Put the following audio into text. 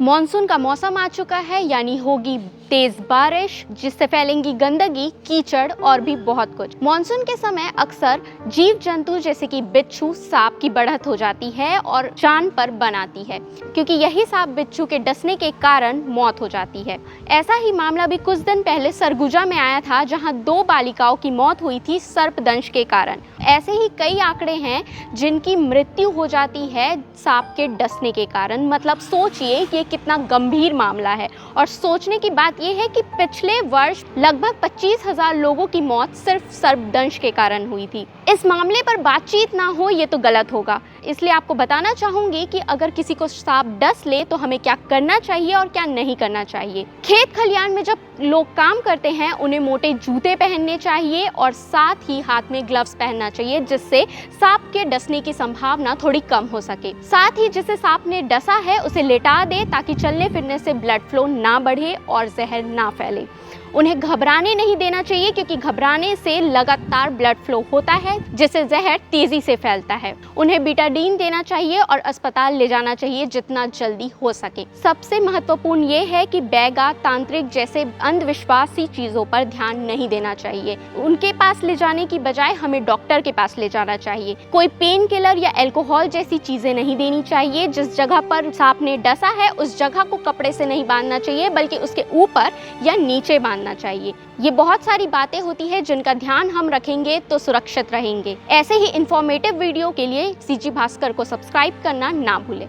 Monsoon का मौसम आ चुका है, यानी होगी तेज बारिश, जिससे फैलेंगी गंदगी, कीचड़ और भी बहुत कुछ। मॉनसून के समय अक्सर जीव जंतु जैसे कि बिच्छू, सांप की बढ़त हो जाती है और जान पर बनाती है, क्योंकि यही सांप बिच्छू के डसने के कारण मौत हो जाती है। ऐसा ही मामला भी कुछ दिन पहले सरगुजा में आया था, जहां 2 बालिकाओं की मौत हुई थी सर्पदंश के कारण। ऐसे ही कई आंकड़े हैं जिनकी मृत्यु हो जाती है सांप के डसने के कारण। मतलब सोचिए ये कितना गंभीर मामला है। और सोचने की बात यह है कि पिछले वर्ष लगभग 25,000 लोगों की मौत सिर्फ सर्पदंश के कारण हुई थी। इस मामले पर बातचीत ना हो ये तो गलत होगा, इसलिए आपको बताना चाहूंगी कि अगर किसी को सांप डस ले तो हमें क्या करना चाहिए और क्या नहीं करना चाहिए। खेत खलियान में जब लोग काम करते हैं उन्हें मोटे जूते पहनने चाहिए और साथ ही हाथ में ग्लव्स पहनना चाहिए, जिससे सांप के डसने की संभावना थोड़ी कम हो सके। साथ ही जिसे सांप ने डसा है उसे लेटा दे, ताकि चलने फिरने से ब्लड फ्लो ना बढ़े और जहर ना फैले। उन्हें घबराने नहीं देना चाहिए, क्योंकि घबराने से लगातार ब्लड फ्लो होता है, जिससे जहर तेजी से फैलता है। उन्हें बीटाडीन देना चाहिए और अस्पताल ले जाना चाहिए जितना जल्दी हो सके। सबसे महत्वपूर्ण ये है कि बैगा, तांत्रिक जैसे अंधविश्वासी चीजों पर ध्यान नहीं देना चाहिए। उनके पास ले जाने की बजाय हमें डॉक्टर के पास ले जाना चाहिए। कोई पेन किलर या अल्कोहल जैसी चीजें नहीं देनी चाहिए। जिस जगह पर सांप ने डसा है उस जगह को कपड़े से नहीं बांधना चाहिए, बल्कि उसके ऊपर या नीचे बांधना चाहिए। ये बहुत सारी बातें होती है जिनका ध्यान हम रखेंगे तो सुरक्षित रहेंगे। ऐसे ही इंफॉर्मेटिव वीडियो के लिए सीजी भास्कर को सब्सक्राइब करना ना भूलें।